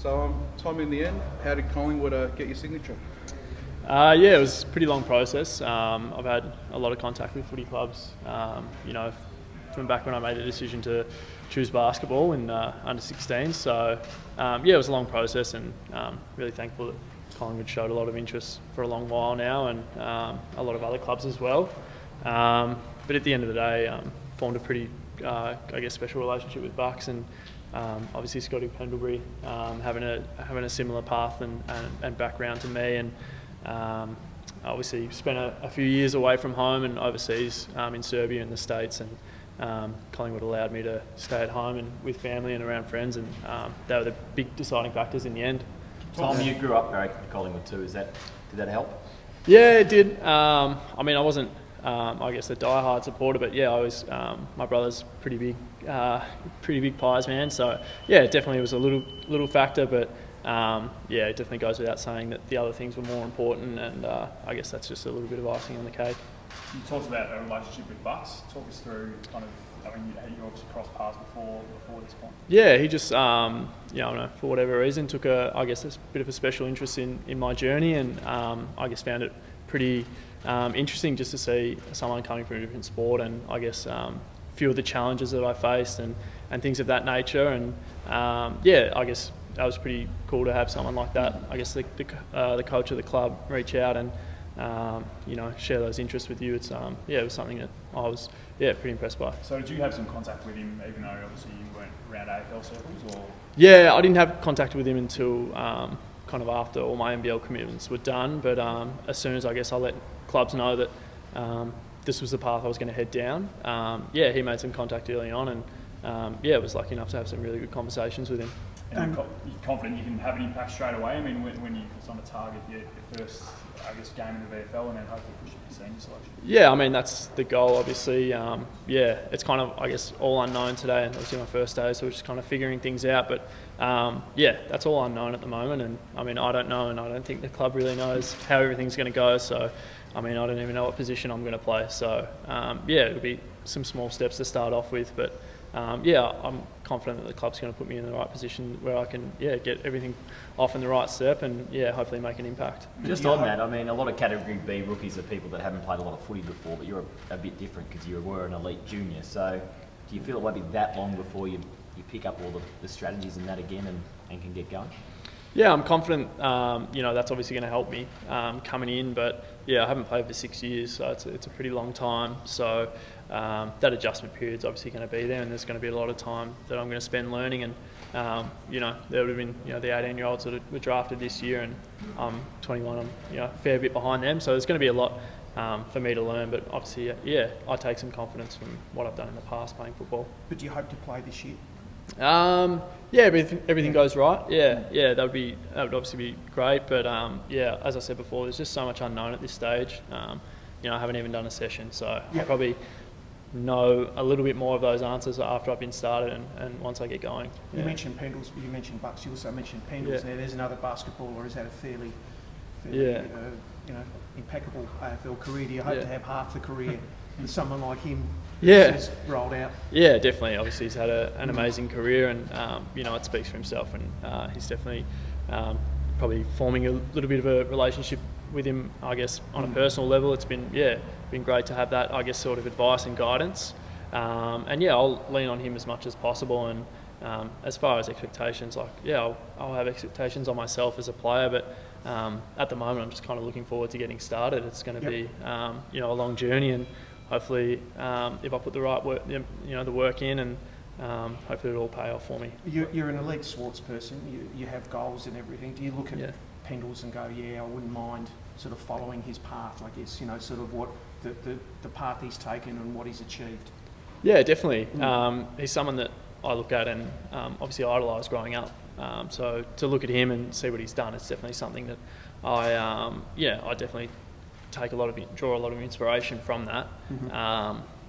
So time in the end, how did Collingwood get your signature? Yeah, it was a pretty long process. I've had a lot of contact with footy clubs, from back when I made the decision to choose basketball in under 16. So yeah, it was a long process, and really thankful that Collingwood showed a lot of interest for a long while now, and a lot of other clubs as well. But at the end of the day, formed a pretty, special relationship with Bucks, and obviously Scotty Pendlebury having a similar path and background to me, and obviously spent a few years away from home and overseas in Serbia and the States, and Collingwood allowed me to stay at home and with family and around friends, and they were the big deciding factors in the end. Tom, you grew up very Collingwood too. Did that help? Yeah, it did. I wasn't, a die-hard supporter, but yeah, I was. My brother's pretty big Pies man, so yeah, it definitely was a little factor, but yeah, it definitely goes without saying that the other things were more important, and I guess that's just a little bit of icing on the cake. You talked about a relationship with Bucks. Talk us through you obviously crossed paths before this point. Yeah, he just, for whatever reason, took a bit of a special interest in my journey, and I guess found it pretty interesting just to see someone coming from a different sport, and I guess a few of the challenges that I faced and things of that nature, and yeah, I guess that was pretty cool to have someone like that. I guess the coach of the club reach out and share those interests with you. It's it was something that I was pretty impressed by. So did you have some contact with him, even though obviously you weren't around AFL circles, or? Yeah, I didn't have contact with him until kind of after all my NBL commitments were done. But as soon as I let clubs know that this was the path I was going to head down, he made some contact early on, and I was lucky enough to have some really good conversations with him. And you're confident you can have an impact straight away? I mean, when you sort of target your first, game in the VFL, and then hopefully push it to senior selection? Yeah, that's the goal, obviously. It's kind of, all unknown today, and obviously my first day, so we're just kind of figuring things out. But, that's all unknown at the moment, and, I don't know, and I don't think the club really knows how everything's going to go, so, I don't even know what position I'm going to play. So, it'll be some small steps to start off with, but, I'm confident that the club's going to put me in the right position where I can, get everything off in the right step and, hopefully make an impact. Just on that, a lot of Category B rookies are people that haven't played a lot of footy before, but you're a bit different because you were an elite junior. So do you feel it won't be that long before you pick up all the strategies and that again and can get going? Yeah, I'm confident, that's obviously going to help me coming in, but I haven't played for 6 years, so it's a pretty long time. So that adjustment period's obviously going to be there, and there's going to be a lot of time that I'm going to spend learning. And there would have been the 18-year-olds that were drafted this year, and I'm 21. I'm a fair bit behind them, so there's going to be a lot for me to learn. But obviously, I take some confidence from what I've done in the past playing football. But do you hope to play this year? Everything goes right. That would obviously be great. But as I said before, there's just so much unknown at this stage. I haven't even done a session, so I'll probably know a little bit more of those answers after I've been started and once I get going. You mentioned Pendles, you mentioned Bucks, you also mentioned Pendles. Now there's another basketballer who's had a fairly impeccable AFL career. Do you hope to have half the career with someone like him? Has rolled out? Yeah, definitely. Obviously, he's had an amazing career, and it speaks for himself. And he's definitely probably forming a little bit of a relationship with him. I guess on a personal level, it's been great to have that. I guess sort of advice and guidance. I'll lean on him as much as possible. And as far as expectations, I'll have expectations on myself as a player, but at the moment, I'm just kind of looking forward to getting started. It's going to be a long journey, and hopefully, if I put the right work, the work in, and hopefully it'll all pay off for me. You're an elite sports person. You have goals and everything. Do you look at Pendles and go, I wouldn't mind sort of following his path? I guess sort of what the path he's taken and what he's achieved. Yeah, definitely. He's someone that I look at and obviously idolised growing up. So to look at him and see what he's done, it's definitely something that I definitely draw a lot of inspiration from that.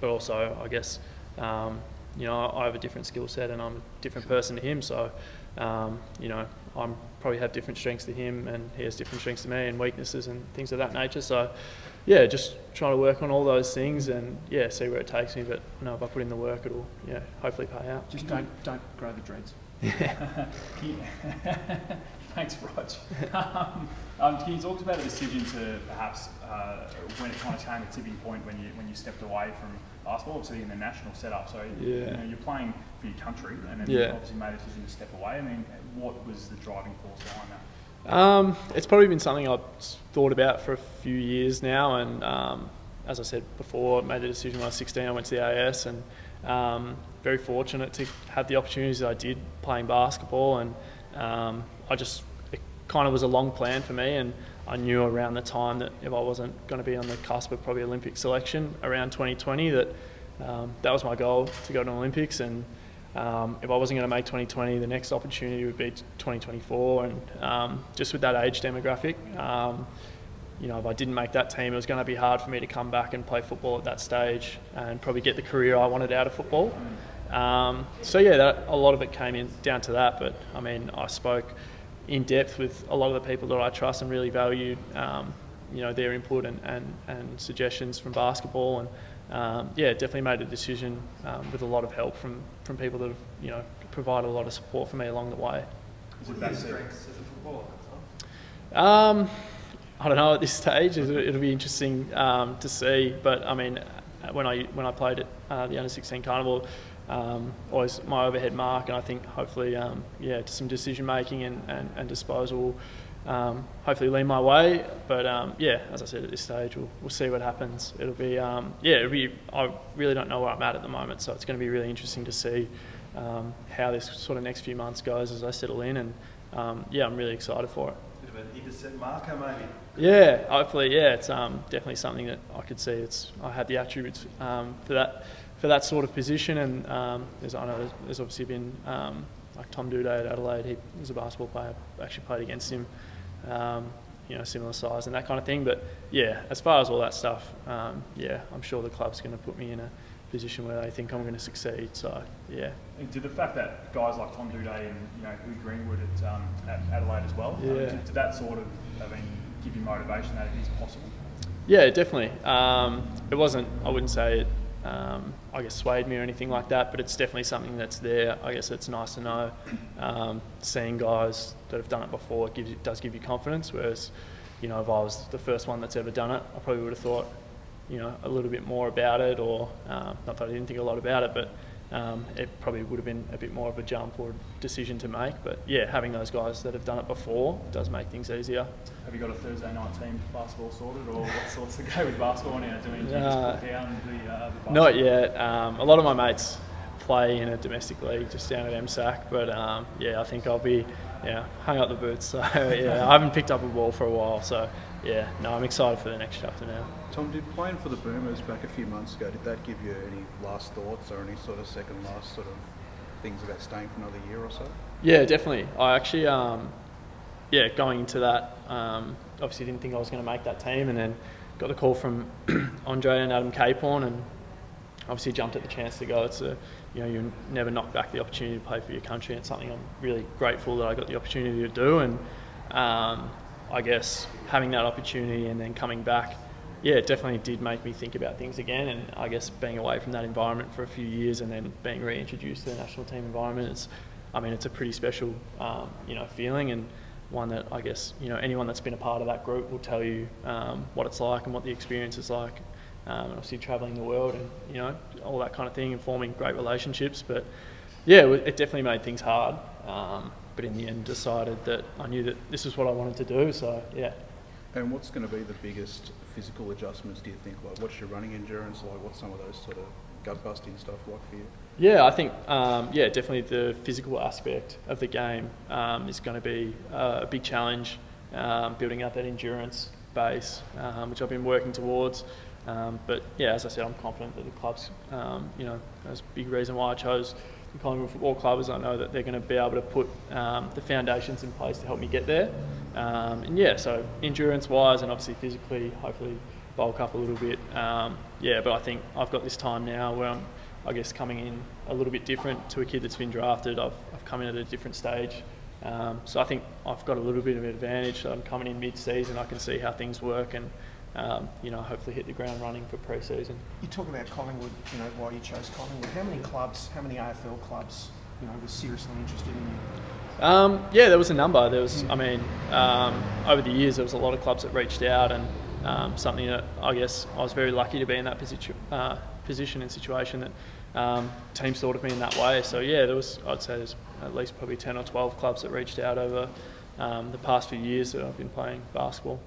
But also, I guess, I have a different skill set and I'm a different person to him. So, I probably have different strengths to him and he has different strengths to me and weaknesses and things of that nature. So, just trying to work on all those things and see where it takes me. But if I put in the work, it'll hopefully pay out. Just don't grow the dreads. Thanks, Rog. Can you talk about the decision to perhaps when it kind of came a tipping point when you stepped away from basketball, obviously in the national setup? So you know, you're playing for your country, and then you obviously made a decision to step away. I mean, what was the driving force behind that? It's probably been something I've thought about for a few years now, and as I said before, I made the decision when I was 16. I went to the AS, and very fortunate to have the opportunities that I did playing basketball, and it kind of was a long plan for me, and I knew around the time that if I wasn't going to be on the cusp of probably Olympic selection around 2020, that that was my goal, to go to the Olympics, and if I wasn't going to make 2020, the next opportunity would be 2024, and just with that age demographic, you know, if I didn't make that team, it was going to be hard for me to come back and play football at that stage and probably get the career I wanted out of football. So yeah, a lot of it came down to that, but I mean, I spoke in depth with a lot of the people that I trust and really valued, you know, their input and suggestions from basketball, and yeah, definitely made a decision with a lot of help from people that have, you know, provided a lot of support for me along the way. What are your strengths as a footballer? I don't know at this stage. It'll be interesting to see, but I mean, when I played at the under-16 Carnival, always my overhead mark, and I think hopefully yeah, some decision making and disposal hopefully lean my way, but yeah, as I said, at this stage we'll see what happens. It'll be yeah, I really don't know where I'm at the moment, so it's going to be really interesting to see how this sort of next few months goes as I settle in, and yeah, I'm really excited for it. Bit of an intercept marker maybe. Yeah, hopefully, yeah, it's definitely something that I could see. I had the attributes for that sort of position, and I know there's obviously been like Tom Duday at Adelaide. He was a basketball player. I actually played against him. You know, similar size and that kind of thing. But yeah, as far as all that stuff, yeah, I'm sure the club's going to put me in a position where they think I'm going to succeed. So yeah. And did the fact that guys like Tom Duday and, you know, Hugh Greenwood at Adelaide as well, yeah, did that sort of, I mean, give you motivation that it is possible? Yeah, definitely. It wasn't, I wouldn't say it, I guess, swayed me or anything like that, but it's definitely something that's there. I guess it's nice to know. Seeing guys that have done it before, it does give you confidence, whereas, you know, if I was the first one that's ever done it, I probably would have thought, you know, a little bit more about it, or not that I didn't think a lot about it, but it probably would have been a bit more of a jump or decision to make. But yeah, having those guys that have done it before does make things easier. Have you got a Thursday night team basketball sorted, or what sorts to go with basketball now? Do you just put down the basketball? Not yet. A lot of my mates play in a domestic league just down at MSAC, but yeah, I think I'll be hung up the boots. So yeah, I haven't picked up a ball for a while. So yeah, no, I'm excited for the next chapter now. Tom, did playing for the Boomers back a few months ago, did that give you any last thoughts or any sort of second last sort of things about staying for another year or so? Yeah, definitely. I actually, yeah, going into that, obviously didn't think I was going to make that team, and then got the call from Andre and Adam Caporn, and obviously jumped at the chance to go. It's a, you know, you never knock back the opportunity to play for your country. It's something I'm really grateful that I got the opportunity to do, and I guess having that opportunity and then coming back, yeah, it definitely did make me think about things again, and I guess being away from that environment for a few years and then being reintroduced to the national team environment, it's a pretty special, you know, feeling, and one that I guess, you know, anyone that's been a part of that group will tell you what it's like and what the experience is like. Obviously travelling the world and, you know, all that kind of thing, and forming great relationships. But yeah, it definitely made things hard. But in the end, decided that I knew that this is what I wanted to do. So yeah. And what's going to be the biggest physical adjustments, do you think? Like, what's your running endurance like? What's some of those sort of gut-busting stuff like for you? Yeah, I think, yeah, definitely the physical aspect of the game is going to be a big challenge, building up that endurance base, which I've been working towards. But yeah, as I said, I'm confident that the club's, you know, that's a big reason why I chose the Collingwood Football Club, is I know that they're going to be able to put the foundations in place to help me get there. And yeah, so endurance-wise and obviously physically, hopefully bulk up a little bit. Yeah, but I think I've got this time now where I'm, I guess, coming in a little bit different to a kid that's been drafted. I've come in at a different stage. So I think I've got a little bit of an advantage. So I'm coming in mid-season, I can see how things work, and you know, hopefully hit the ground running for pre-season. You talk about Collingwood, you know, why you chose Collingwood. How many clubs, how many AFL clubs was seriously interested in you? Yeah, there was a number. There was, I mean, over the years there was a lot of clubs that reached out, and something that I guess I was very lucky to be in that position and situation that teams thought of me in that way. So yeah, I'd say there's at least probably 10 or 12 clubs that reached out over the past few years that I've been playing basketball.